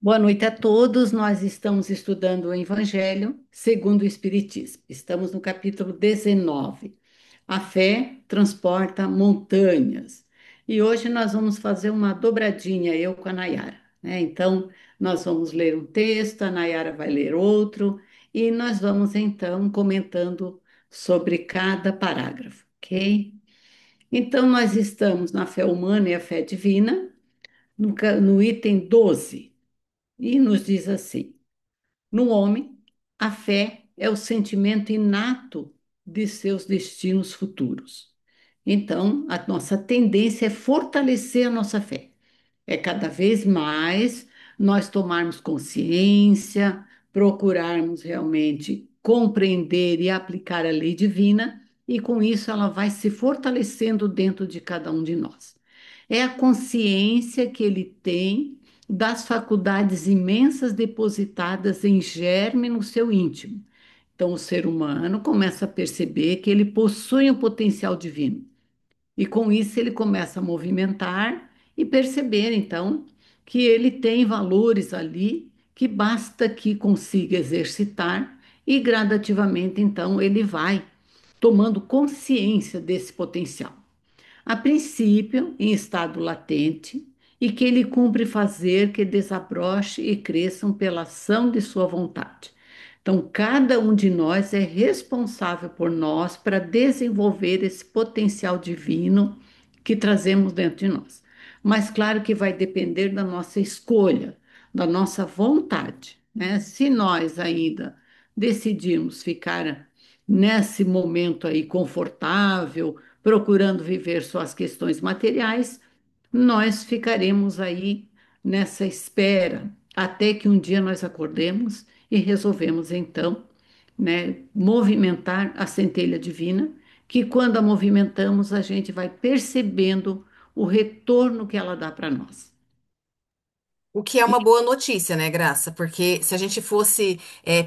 Boa noite a todos. Nós estamos estudando o Evangelho segundo o Espiritismo. Estamos no capítulo 19. A fé transporta montanhas. E hoje nós vamos fazer uma dobradinha, eu com a Nayara, né? Então, nós vamos ler um texto, a Nayara vai ler outro, e nós vamos então comentando sobre cada parágrafo, ok? Então, nós estamos na fé humana e a fé divina, no item 12. E nos diz assim: no homem, a fé é o sentimento inato de seus destinos futuros. Então, a nossa tendência é fortalecer a nossa fé. É cada vez mais nós tomarmos consciência, procurarmos realmente compreender e aplicar a lei divina, e com isso ela vai se fortalecendo dentro de cada um de nós. É a consciência que ele tem das faculdades imensas depositadas em germe no seu íntimo. Então, o ser humano começa a perceber que ele possui um potencial divino. E com isso ele começa a movimentar e perceber, então, que ele tem valores ali que basta que consiga exercitar e gradativamente, então, ele vai tomando consciência desse potencial. A princípio, em estado latente, e que ele cumpre fazer que desabroche e cresçam pela ação de sua vontade. Então, cada um de nós é responsável por nós para desenvolver esse potencial divino que trazemos dentro de nós. Mas, claro que vai depender da nossa escolha, da nossa vontade, né? Se nós ainda decidirmos ficar nesse momento aí confortável, procurando viver só as questões materiais, nós ficaremos aí nessa espera até que um dia nós acordemos e resolvemos então, né, movimentar a centelha divina, que quando a movimentamos a gente vai percebendo o retorno que ela dá para nós. O que é E uma boa notícia, né, Graça? Porque se a gente fosse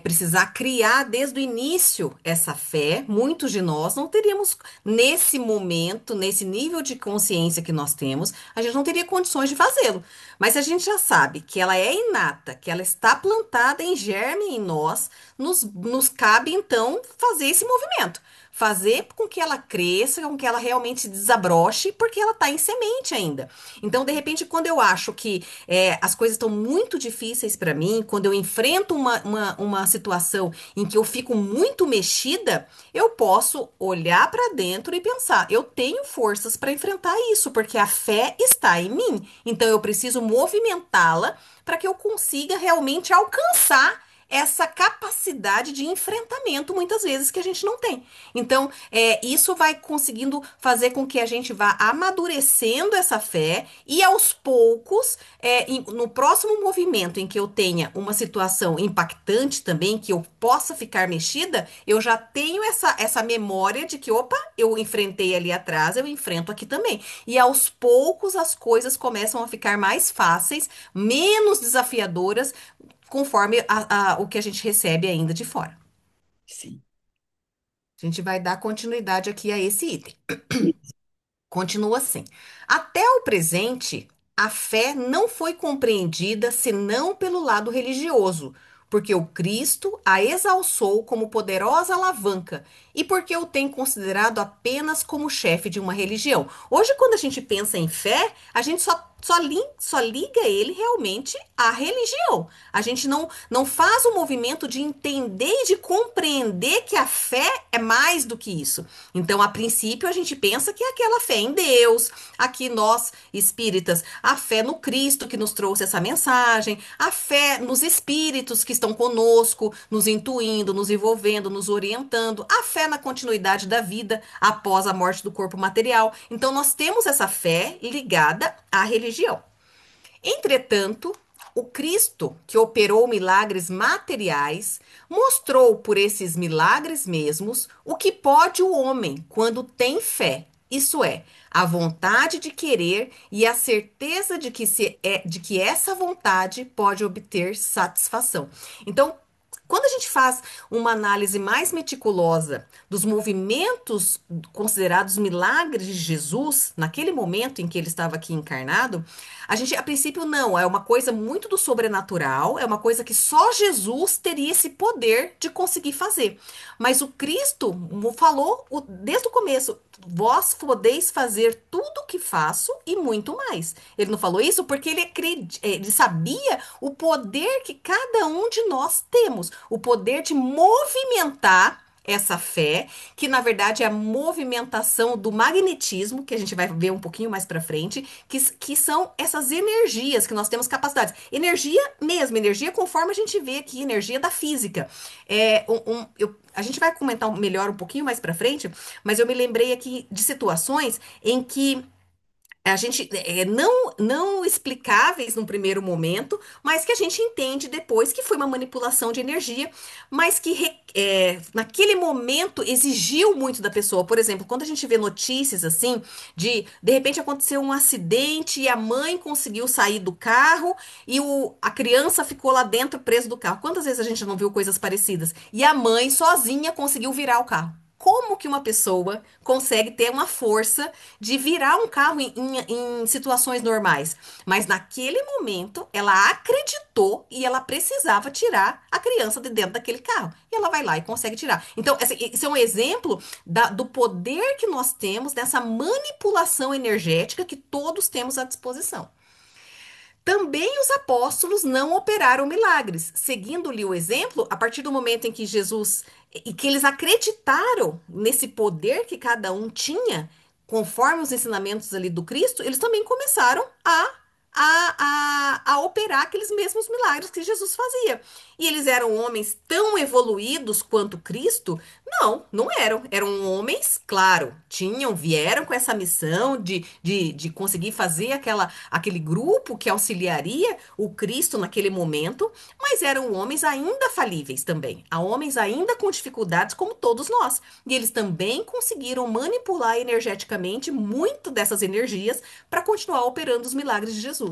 precisar criar desde o início essa fé, muitos de nós não teríamos, nesse momento, nesse nível de consciência que nós temos, a gente não teria condições de fazê-lo. Mas se a gente já sabe que ela é inata, que ela está plantada em germe em nós, nos cabe então fazer esse movimento. Fazer com que ela cresça, com que ela realmente desabroche, porque ela está em semente ainda. Então, de repente, quando eu acho que as coisas estão muito difíceis para mim, quando eu enfrento uma situação em que eu fico muito mexida, eu posso olhar para dentro e pensar: eu tenho forças para enfrentar isso, porque a fé está em mim. Então eu preciso movimentá-la para que eu consiga realmente alcançar essa capacidade de enfrentamento, muitas vezes, que a gente não tem. Então, isso vai conseguindo fazer com que a gente vá amadurecendo essa fé e, aos poucos, no próximo movimento em que eu tenha uma situação impactante também, que eu possa ficar mexida, eu já tenho essa memória de que, opa, eu enfrentei ali atrás, eu enfrento aqui também. E aos poucos as coisas começam a ficar mais fáceis, menos desafiadoras, conforme o que a gente recebe ainda de fora. sim, A gente vai dar continuidade aqui a esse item. Continua assim. Até o presente, a fé não foi compreendida senão pelo lado religioso, porque o Cristo a exalçou como poderosa alavanca e porque o tem considerado apenas como chefe de uma religião. Hoje, quando a gente pensa em fé, a gente só liga ele realmente à religião. A gente não faz o movimento de entender e de compreender que a fé é mais do que isso. Então, a princípio, a gente pensa que é aquela fé em Deus, aqui nós espíritas, a fé no Cristo que nos trouxe essa mensagem, a fé nos espíritos que estão conosco, nos intuindo, nos envolvendo, nos orientando, a fé na continuidade da vida após a morte do corpo material. Então, nós temos essa fé ligada à religião. Entretanto, o Cristo, que operou milagres materiais, mostrou por esses milagres mesmos o que pode o homem quando tem fé, isso é, a vontade de querer e a certeza de que essa vontade pode obter satisfação. Então, Quando a gente faz uma análise mais meticulosa dos movimentos considerados milagres de Jesus, naquele momento em que ele estava aqui encarnado, a gente, a princípio, não, é uma coisa muito do sobrenatural, é uma coisa que só Jesus teria esse poder de conseguir fazer. Mas o Cristo falou desde o começo: vós podeis fazer tudo o que faço e muito mais. Ele não falou isso porque ele sabia o poder que cada um de nós temos, o poder de movimentar essa fé, que na verdade é a movimentação do magnetismo, que a gente vai ver um pouquinho mais para frente, que são essas energias que nós temos capacidades. Energia mesmo, energia conforme a gente vê aqui, energia da física. A gente vai comentar melhor um pouquinho mais para frente, mas eu me lembrei aqui de situações em que a gente não explicáveis num primeiro momento, mas que a gente entende depois que foi uma manipulação de energia, mas que naquele momento exigiu muito da pessoa. Por exemplo, quando a gente vê notícias assim de repente aconteceu um acidente e a mãe conseguiu sair do carro e a criança ficou lá dentro preso do carro. Quantas vezes a gente não viu coisas parecidas? E a mãe sozinha conseguiu virar o carro. Como que uma pessoa consegue ter uma força de virar um carro em situações normais? Mas naquele momento, ela acreditou e ela precisava tirar a criança de dentro daquele carro. E ela vai lá e consegue tirar. Então, esse é um exemplo do poder que nós temos nessa manipulação energética que todos temos à disposição. Também os apóstolos não operaram milagres. Seguindo-lhe o exemplo, a partir do momento em que Jesus e que eles acreditaram nesse poder que cada um tinha, conforme os ensinamentos ali do Cristo, eles também começaram a operar aqueles mesmos milagres que Jesus fazia. E eles eram homens tão evoluídos quanto Cristo? Não, não eram. Eram homens, claro, vieram com essa missão de conseguir fazer aquele grupo que auxiliaria o Cristo naquele momento, mas eram homens ainda falíveis também. Há homens ainda com dificuldades, como todos nós. E eles também conseguiram manipular energeticamente muito dessas energias para continuar operando os milagres de Jesus.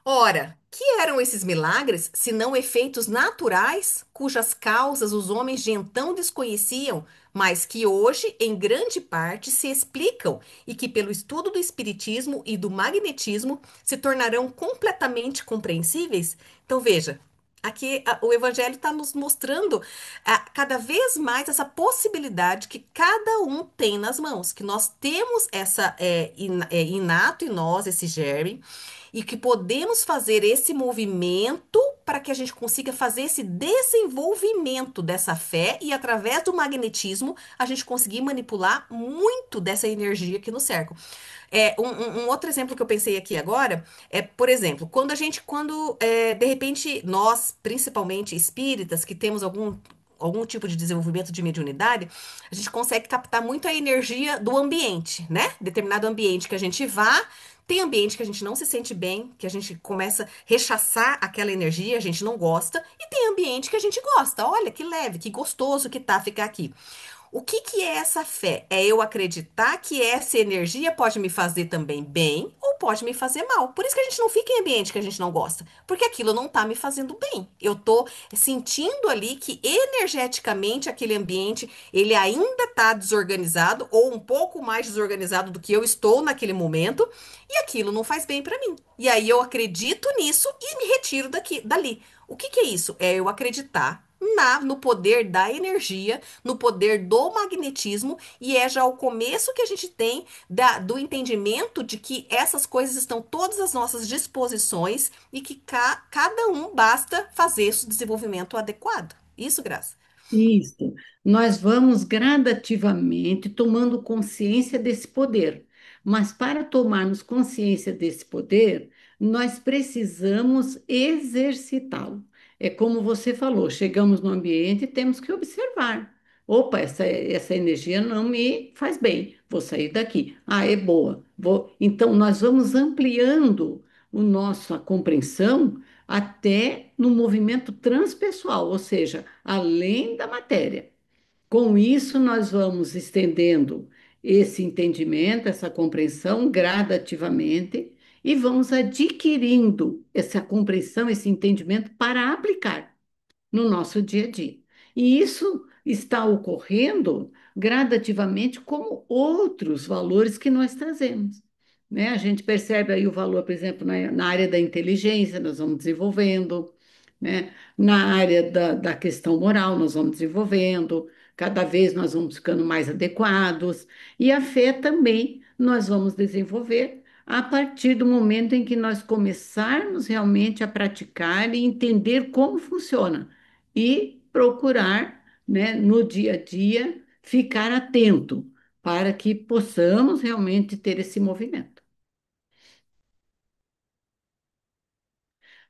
Ora, que eram esses milagres, se não efeitos naturais, cujas causas os homens de então desconheciam, mas que hoje, em grande parte, se explicam e que, pelo estudo do espiritismo e do magnetismo, se tornarão completamente compreensíveis? Então, veja. Aqui o Evangelho está nos mostrando cada vez mais essa possibilidade que cada um tem nas mãos, que nós temos essa inato em nós, esse germe, e que podemos fazer esse movimento para que a gente consiga fazer esse desenvolvimento dessa fé e através do magnetismo a gente conseguir manipular muito dessa energia que nos cerca. Um outro exemplo que eu pensei aqui agora é, por exemplo, de repente nós, principalmente espíritas, que temos algum tipo de desenvolvimento de mediunidade, a gente consegue captar muito a energia do ambiente, né? Determinado ambiente que a gente vá, tem ambiente que a gente não se sente bem, que a gente começa a rechaçar aquela energia, a gente não gosta, e tem ambiente que a gente gosta. Olha que leve, que gostoso que tá ficar aqui. O que que é essa fé? É eu acreditar que essa energia pode me fazer também bem ou pode me fazer mal. Por isso que a gente não fica em ambiente que a gente não gosta, porque aquilo não tá me fazendo bem. Eu tô sentindo ali que energeticamente aquele ambiente, ele ainda tá desorganizado ou um pouco mais desorganizado do que eu estou naquele momento, e aquilo não faz bem pra mim. E aí eu acredito nisso e me retiro dali. O que que é isso? É eu acreditar no poder da energia, no poder do magnetismo, e é já o começo que a gente tem do entendimento de que essas coisas estão todas às nossas disposições e que cada um basta fazer esse desenvolvimento adequado. Isso, Graça. Isso. Nós vamos gradativamente tomando consciência desse poder. Mas para tomarmos consciência desse poder, nós precisamos exercitá-lo. É como você falou, chegamos no ambiente e temos que observar. Opa, essa energia não me faz bem. Vou sair daqui. Ah, é boa. Vou. Então, nós vamos ampliando a compreensão até no movimento transpessoal, ou seja, além da matéria. Com isso, nós vamos estendendo esse entendimento, essa compreensão gradativamente e vamos adquirindo essa compreensão, esse entendimento para aplicar. no nosso dia a dia. E isso está ocorrendo gradativamente como outros valores que nós trazemos. Né? A gente percebe aí o valor, por exemplo, na área da inteligência, nós vamos desenvolvendo, né? Na área da questão moral, nós vamos desenvolvendo, cada vez nós vamos ficando mais adequados, e a fé também nós vamos desenvolver a partir do momento em que nós começarmos realmente a praticar e entender como funciona e procurar, né, no dia a dia, ficar atento para que possamos realmente ter esse movimento.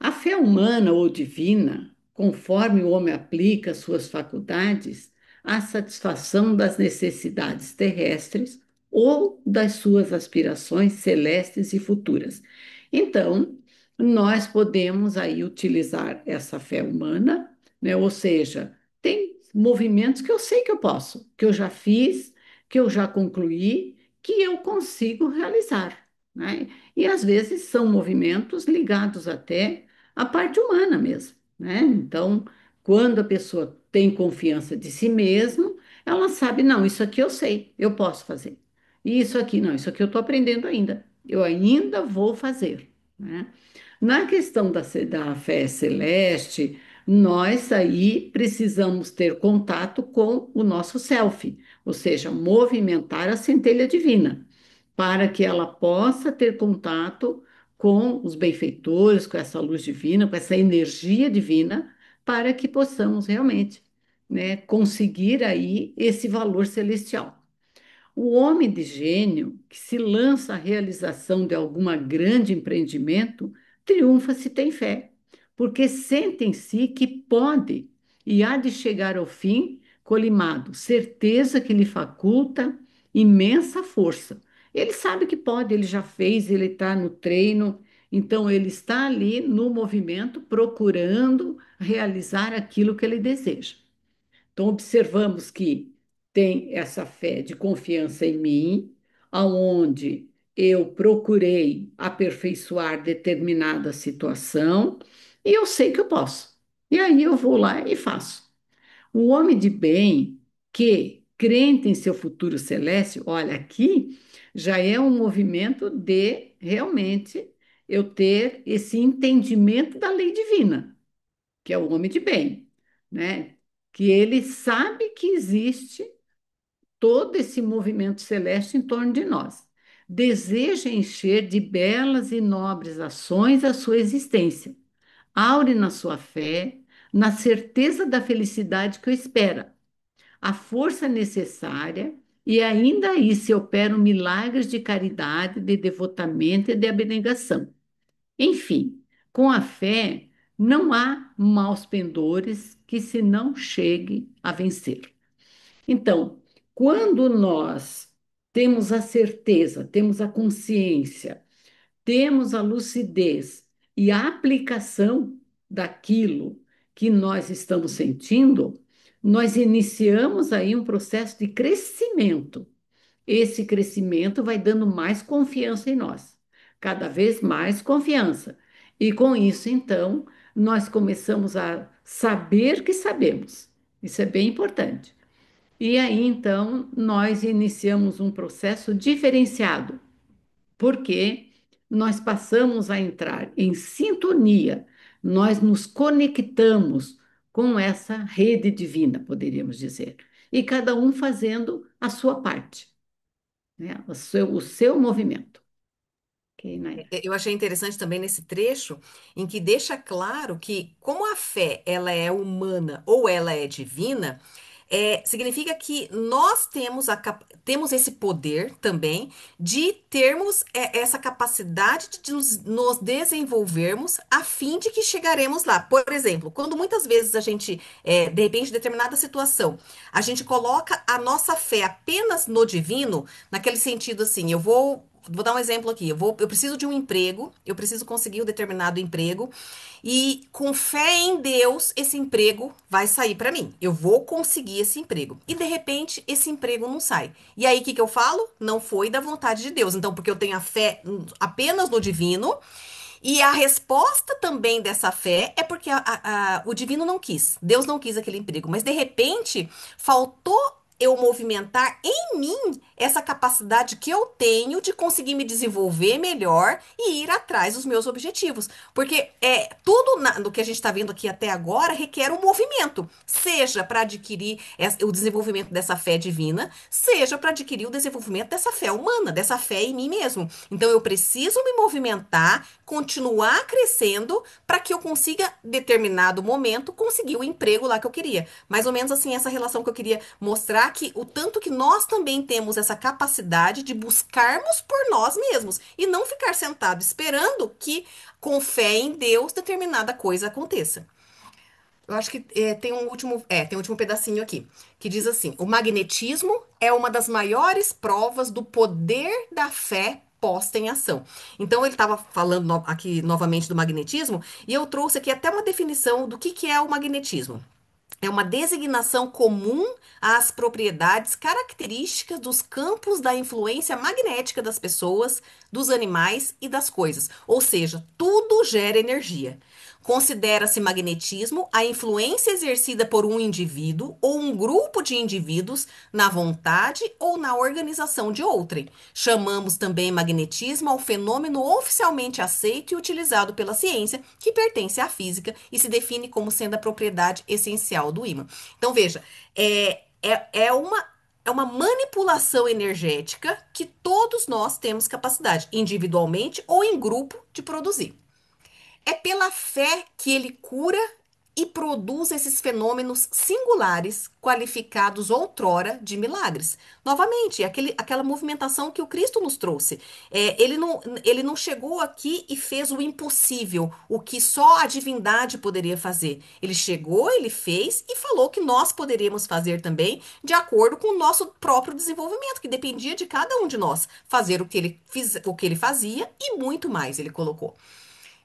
A fé humana ou divina, conforme o homem aplica suas faculdades à satisfação das necessidades terrestres ou das suas aspirações celestes e futuras. Então, nós podemos aí utilizar essa fé humana, né? Ou seja, tem movimentos que eu sei que eu posso, que eu já fiz, que eu já concluí, que eu consigo realizar, né? E às vezes são movimentos ligados até a parte humana mesmo, né? Então, quando a pessoa tem confiança de si mesmo, ela sabe, não, isso aqui eu sei, eu posso fazer. E isso aqui, não, isso aqui eu estou aprendendo ainda, eu ainda vou fazer, né? Na questão da fé celeste, nós aí precisamos ter contato com o nosso self, ou seja, movimentar a centelha divina, para que ela possa ter contato com os benfeitores, com essa luz divina, com essa energia divina, para que possamos realmente, né, conseguir aí esse valor celestial. O homem de gênio que se lança à realização de algum grande empreendimento triunfa se tem fé, porque sente em si que pode e há de chegar ao fim colimado, certeza que lhe faculta imensa força. Ele sabe que pode, ele já fez, ele está no treino, então ele está ali no movimento procurando realizar aquilo que ele deseja. Então, observamos que tem essa fé de confiança em mim, aonde eu procurei aperfeiçoar determinada situação e eu sei que eu posso. E aí eu vou lá e faço. O homem de bem que crente em seu futuro celeste, olha, aqui já é um movimento de realmente eu ter esse entendimento da lei divina, que é o homem de bem, né? Que ele sabe que existe todo esse movimento celeste em torno de nós. Deseja encher de belas e nobres ações a sua existência. Aure na sua fé, na certeza da felicidade que o espera, a força necessária e ainda aí se operam milagres de caridade, de devotamento e de abnegação. Enfim, com a fé não há maus pendores que se não chegue a vencer. Então, quando nós temos a certeza, temos a consciência, temos a lucidez e a aplicação daquilo que nós estamos sentindo, nós iniciamos aí um processo de crescimento. Esse crescimento vai dando mais confiança em nós, cada vez mais confiança. E com isso, então, nós começamos a saber que sabemos. Isso é bem importante. E aí, então, nós iniciamos um processo diferenciado, porque nós passamos a entrar em sintonia, nós nos conectamos com essa rede divina, poderíamos dizer, e cada um fazendo a sua parte, né? O seu movimento. Ok, Nair? Eu achei interessante também nesse trecho em que deixa claro que, como a fé ela é humana ou ela é divina, significa que nós temos esse poder também de termos essa capacidade de nos desenvolvermos a fim de que chegaremos lá. Por exemplo, quando muitas vezes a gente, de repente, em determinada situação, a gente coloca a nossa fé apenas no divino, naquele sentido assim, Vou dar um exemplo aqui. Eu preciso de um emprego, eu preciso conseguir um determinado emprego, e com fé em Deus, esse emprego vai sair para mim. Eu vou conseguir esse emprego. E de repente, esse emprego não sai. E aí, o que que eu falo? Não foi da vontade de Deus. Então, porque eu tenho a fé apenas no divino, E a resposta também dessa fé é porque o divino não quis, Deus não quis aquele emprego, mas de repente faltou eu movimentar em mim essa capacidade que eu tenho de conseguir me desenvolver melhor e ir atrás dos meus objetivos. Porque tudo no que a gente está vendo aqui até agora requer um movimento, seja para adquirir o desenvolvimento dessa fé divina, seja para adquirir o desenvolvimento dessa fé humana, dessa fé em mim mesmo. Então eu preciso me movimentar, continuar crescendo para que eu consiga, determinado momento, conseguir o emprego lá que eu queria. Mais ou menos assim, essa relação que eu queria mostrar que o tanto que nós também temos essa capacidade de buscarmos por nós mesmos e não ficar sentado esperando que, com fé em Deus, determinada coisa aconteça. Eu acho que tem um último pedacinho aqui, que diz assim: o magnetismo é uma das maiores provas do poder da fé posta em ação. Então, ele estava falando aqui novamente do magnetismo, e eu trouxe aqui até uma definição do que é o magnetismo. É uma designação comum às propriedades características dos campos da influência magnética das pessoas, dos animais e das coisas. Ou seja, tudo gera energia. Considera-se magnetismo a influência exercida por um indivíduo ou um grupo de indivíduos na vontade ou na organização de outrem. Chamamos também magnetismo ao fenômeno oficialmente aceito e utilizado pela ciência, que pertence à física e se define como sendo a propriedade essencial do ímã. Então, veja, é uma manipulação energética que todos nós temos capacidade, individualmente ou em grupo, de produzir. É pela fé que ele cura e produz esses fenômenos singulares, qualificados outrora de milagres. Novamente, aquela movimentação que o Cristo nos trouxe. Ele não chegou aqui e fez o impossível, o que só a divindade poderia fazer. Ele chegou, ele fez e falou que nós poderíamos fazer também, de acordo com o nosso próprio desenvolvimento, que dependia de cada um de nós fazer o que ele fazia e muito mais, ele colocou.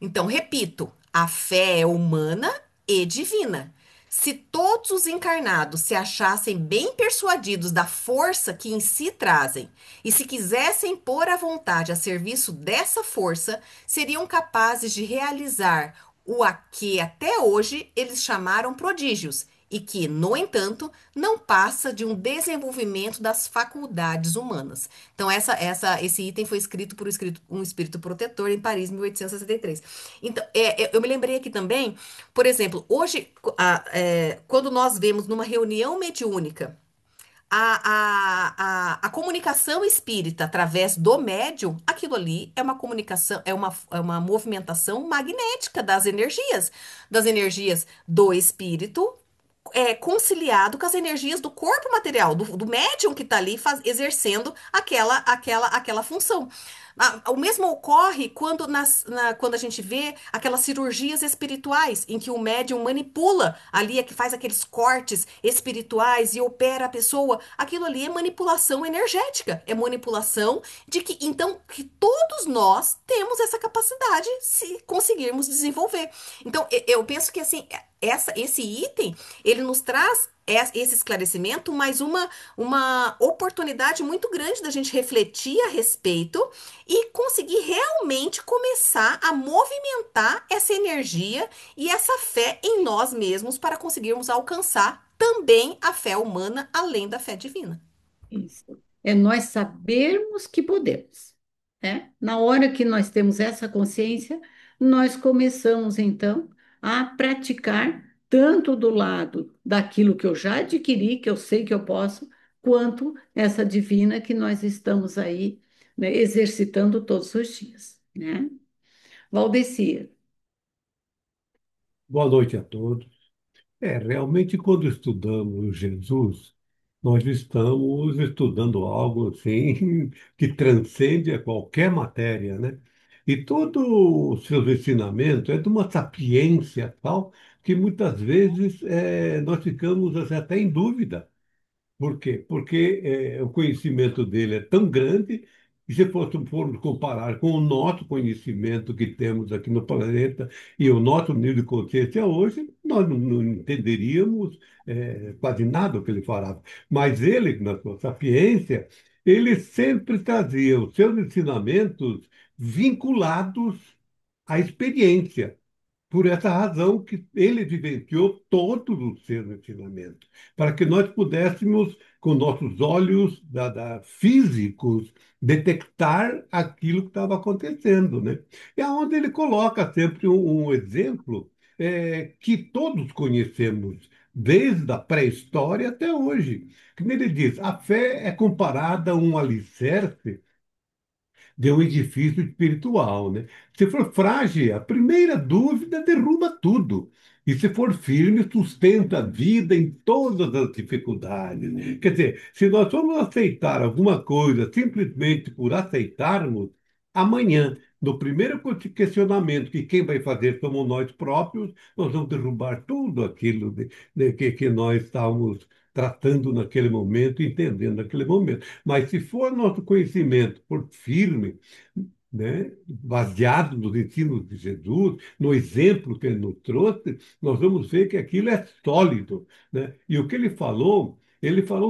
Então, repito, a fé é humana e divina. Se todos os encarnados se achassem bem persuadidos da força que em si trazem, e se quisessem pôr a vontade a serviço dessa força, seriam capazes de realizar o a que até hoje eles chamaram prodígios, e que, no entanto, não passa de um desenvolvimento das faculdades humanas. Então, esse item foi escrito por um espírito protetor em Paris, 1863. Então, eu me lembrei aqui também, por exemplo, hoje, quando nós vemos numa reunião mediúnica a comunicação espírita através do médium, aquilo ali é uma comunicação, é uma movimentação magnética das energias do espírito conciliado com as energias do corpo material, do médium que está ali exercendo aquela função. O mesmo ocorre quando a gente vê aquelas cirurgias espirituais, em que o médium manipula ali, é que faz aqueles cortes espirituais e opera a pessoa. Aquilo ali é manipulação energética, é manipulação de que, então, que todos nós temos essa capacidade se conseguirmos desenvolver. Então, eu penso que, assim, esse item, ele nos traz esse esclarecimento, mas uma oportunidade muito grande da gente refletir a respeito e conseguir realmente começar a movimentar essa energia e essa fé em nós mesmos para conseguirmos alcançar também a fé humana, além da fé divina. Isso. É nós sabermos que podemos, né? Na hora que nós temos essa consciência, nós começamos então a praticar tanto do lado daquilo que eu já adquiri, que eu sei que eu posso, quanto essa divina que nós estamos aí, né, exercitando todos os dias, né? Valdecir. Boa noite a todos. Realmente, quando estudamos Jesus, nós estamos estudando algo assim que transcende a qualquer matéria, né? E todos os seus ensinamentos é de uma sapiência tal que muitas vezes nós ficamos assim, até em dúvida. Por quê? Porque o conhecimento dele é tão grande, e se formos comparar com o nosso conhecimento que temos aqui no planeta e o nosso nível de consciência hoje, nós não entenderíamos quase nada do que ele falava. Mas ele, na sua sapiência, ele sempre trazia os seus ensinamentos vinculados a experiência. Por essa razão que ele vivenciou todos os seus ensinamentos, para que nós pudéssemos, com nossos olhos físicos, detectar aquilo que estava acontecendo, né? E aonde ele coloca sempre um exemplo que todos conhecemos, desde a pré-história até hoje. Que ele diz, a fé é comparada a um alicerce de um edifício espiritual, né? Se for frágil, a primeira dúvida derruba tudo. E se for firme, sustenta a vida em todas as dificuldades. Quer dizer, se nós vamos aceitar alguma coisa simplesmente por aceitarmos, amanhã, no primeiro questionamento, que quem vai fazer somos nós próprios, nós vamos derrubar tudo aquilo que nós estávamos tratando naquele momento, entendendo naquele momento. Mas se for nosso conhecimento for firme, né, baseado nos ensinos de Jesus, no exemplo que ele nos trouxe, nós vamos ver que aquilo é sólido, né? E o que ele falou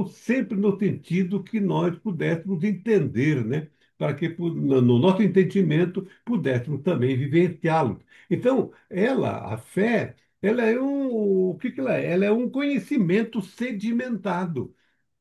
sempre no sentido que nós pudéssemos entender, né? Para que no nosso entendimento pudéssemos também vivenciá-lo. Então, a fé, ela é o que que ela é? Ela é um conhecimento sedimentado.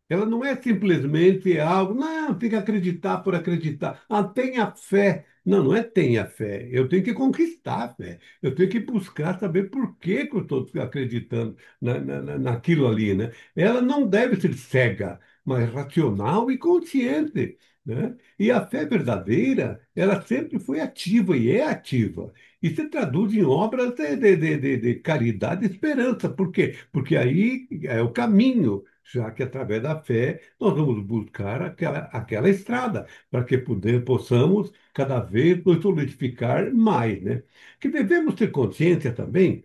Ela não é simplesmente algo, não, tem que acreditar por acreditar. Ah, tenha fé. Não, não é tenha fé. Eu tenho que conquistar a fé. Eu tenho que buscar saber por que que eu estou acreditando naquilo ali, né? Ela não deve ser cega, mas racional e consciente, né? E a fé verdadeira, ela sempre foi ativa e é ativa. E se traduz em obras de caridade e esperança. Por quê? Porque aí é o caminho, já que através da fé nós vamos buscar aquela estrada, para que possamos cada vez nos solidificar mais, né? Que devemos ter consciência também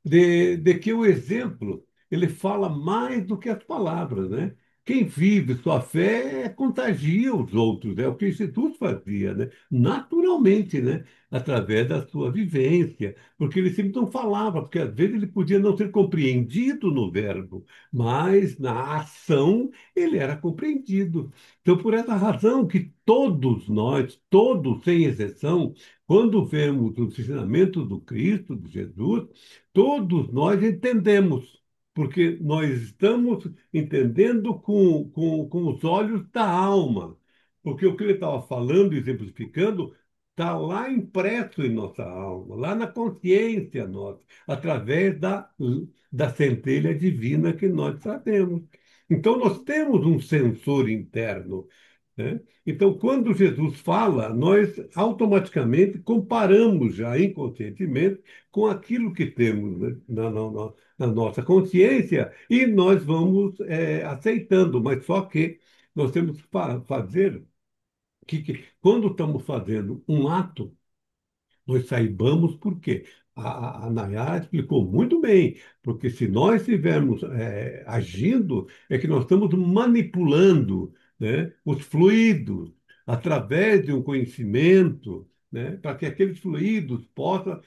de que o exemplo ele fala mais do que as palavras, né? Quem vive sua fé contagia os outros, é o que Jesus fazia, né? Naturalmente, né? Através da sua vivência, porque ele sempre não falava, porque às vezes ele podia não ser compreendido no verbo, mas na ação ele era compreendido. Então, por essa razão que todos nós, todos sem exceção, quando vemos os ensinamentos do Cristo, de Jesus, todos nós entendemos, porque nós estamos entendendo com os olhos da alma. Porque o que ele estava falando, exemplificando, está lá impresso em nossa alma, lá na consciência nossa, através da centelha divina que nós trazemos. Então, nós temos um sensor interno, né? Então, quando Jesus fala, nós automaticamente comparamos já inconscientemente com aquilo que temos, né, na nossa consciência e nós vamos aceitando, mas só que nós temos que fazer que quando estamos fazendo um ato, nós saibamos por quê. A Nayara explicou muito bem, porque se nós estivermos agindo, é que nós estamos manipulando, né, os fluidos através de um conhecimento, né, para que aqueles fluidos possam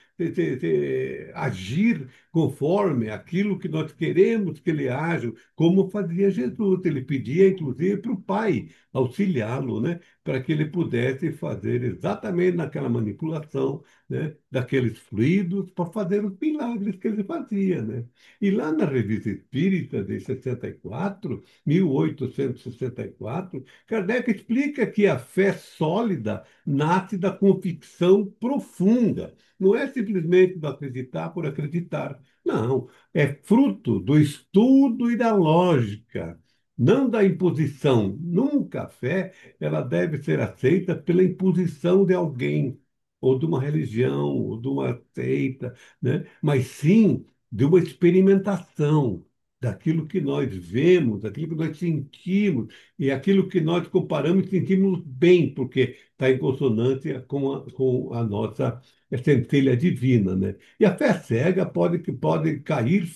agir conforme aquilo que nós queremos que ele haja, como fazia Jesus. Ele pedia, inclusive, para o Pai auxiliá-lo, né, para que ele pudesse fazer exatamente naquela manipulação, né, daqueles fluidos para fazer os milagres que ele fazia, né? E lá na Revista Espírita de 64, 1864, Kardec explica que a fé sólida nasce da convicção profunda. Não é simplesmente do acreditar por acreditar. Não, é fruto do estudo e da lógica, não da imposição. Nunca a fé ela deve ser aceita pela imposição de alguém ou de uma religião, ou de uma seita, né? Mas sim de uma experimentação daquilo que nós vemos, daquilo que nós sentimos, e aquilo que nós comparamos e sentimos bem, porque está em consonância com a nossa centelha divina, né? E a fé cega pode cair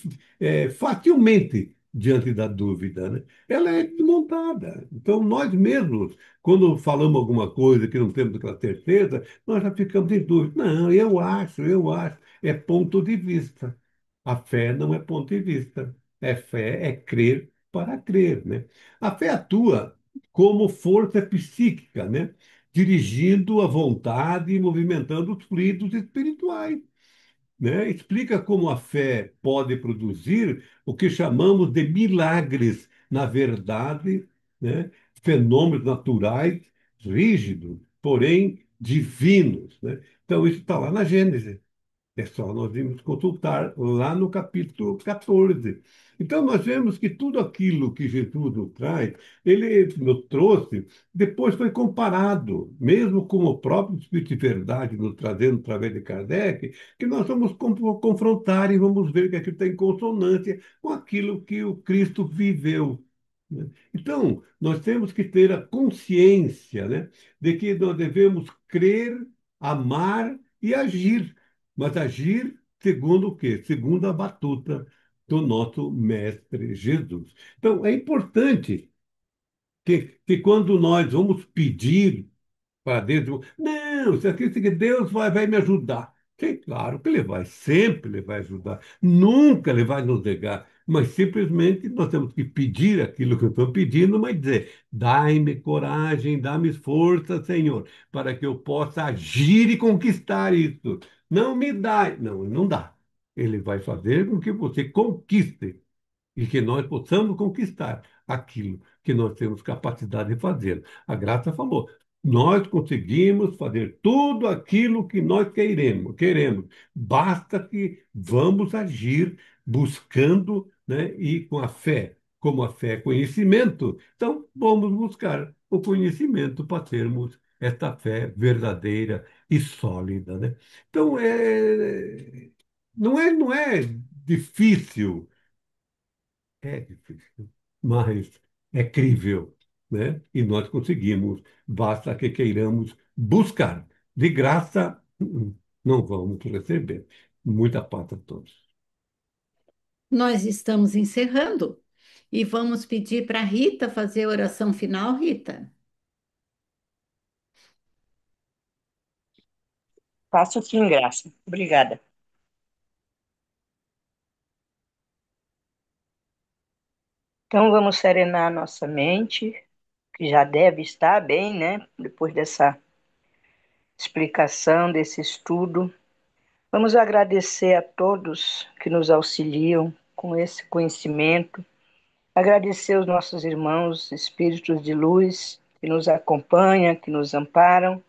facilmente diante da dúvida, né? Ela é desmontada. Então, nós mesmos, quando falamos alguma coisa que não temos aquela certeza, nós já ficamos em dúvida. Não, eu acho. É ponto de vista. A fé não é ponto de vista. É fé, é crer para crer, né? A fé atua como força psíquica, né? dirigindo a vontade e movimentando os fluidos espirituais, né? Explica como a fé pode produzir o que chamamos de milagres, na verdade, né? Fenômenos naturais rígidos, porém divinos, né? Então, isso está lá na Gênesis. É só nós vimos consultar lá no capítulo 14. Então, nós vemos que tudo aquilo que Jesus nos traz, ele nos trouxe, depois foi comparado, mesmo com o próprio Espírito de Verdade nos trazendo através de Kardec, que nós vamos confrontar e vamos ver que aquilo está em consonância com aquilo que o Cristo viveu, né? Então, nós temos que ter a consciência, né, de que nós devemos crer, amar e agir, mas agir segundo o quê? Segundo a batuta do nosso Mestre Jesus. Então, é importante que quando nós vamos pedir para Deus, não, isso aqui, isso aqui, Deus vai me ajudar. Sim, claro que Ele vai, sempre Ele vai ajudar, nunca Ele vai nos negar, mas simplesmente nós temos que pedir aquilo que eu estou pedindo, mas dizer, dai-me coragem, dá-me força, Senhor, para que eu possa agir e conquistar isso. Não me dá, não, não dá. Ele vai fazer com que você conquiste e que nós possamos conquistar aquilo que nós temos capacidade de fazer. A Graça falou, nós conseguimos fazer tudo aquilo que nós queremos. Basta que vamos agir buscando, né, e com a fé. Como a fé é conhecimento, então vamos buscar o conhecimento para termos esta fé verdadeira e sólida, né? Então, não é difícil, é difícil, mas é crível, né? E nós conseguimos, basta que queiramos buscar. De graça, não vamos receber. Muita paz a todos. Nós estamos encerrando e vamos pedir para a Rita fazer a oração final, Rita. Faço sim, Graça. Obrigada. Então, vamos serenar a nossa mente, que já deve estar bem, né? Depois dessa explicação, desse estudo. Vamos agradecer a todos que nos auxiliam com esse conhecimento. Agradecer aos nossos irmãos, espíritos de luz, que nos acompanham, que nos amparam.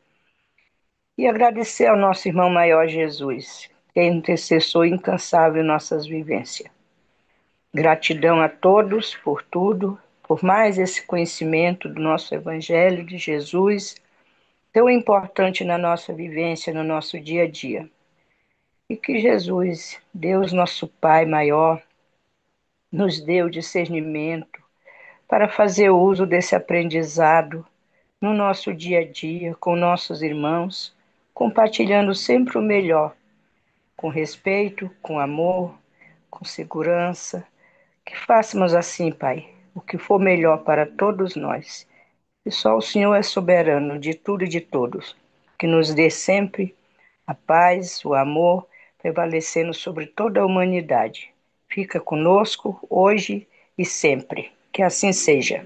E agradecer ao nosso irmão maior Jesus, que é intercessor incansável em nossas vivências. Gratidão a todos por tudo, por mais esse conhecimento do nosso Evangelho de Jesus, tão importante na nossa vivência, no nosso dia a dia. E que Jesus, Deus nosso Pai maior, nos dê o discernimento para fazer uso desse aprendizado no nosso dia a dia, com nossos irmãos, compartilhando sempre o melhor, com respeito, com amor, com segurança. Que façamos assim, Pai, o que for melhor para todos nós. E só o Senhor é soberano de tudo e de todos. Que nos dê sempre a paz, o amor, prevalecendo sobre toda a humanidade. Fica conosco hoje e sempre. Que assim seja.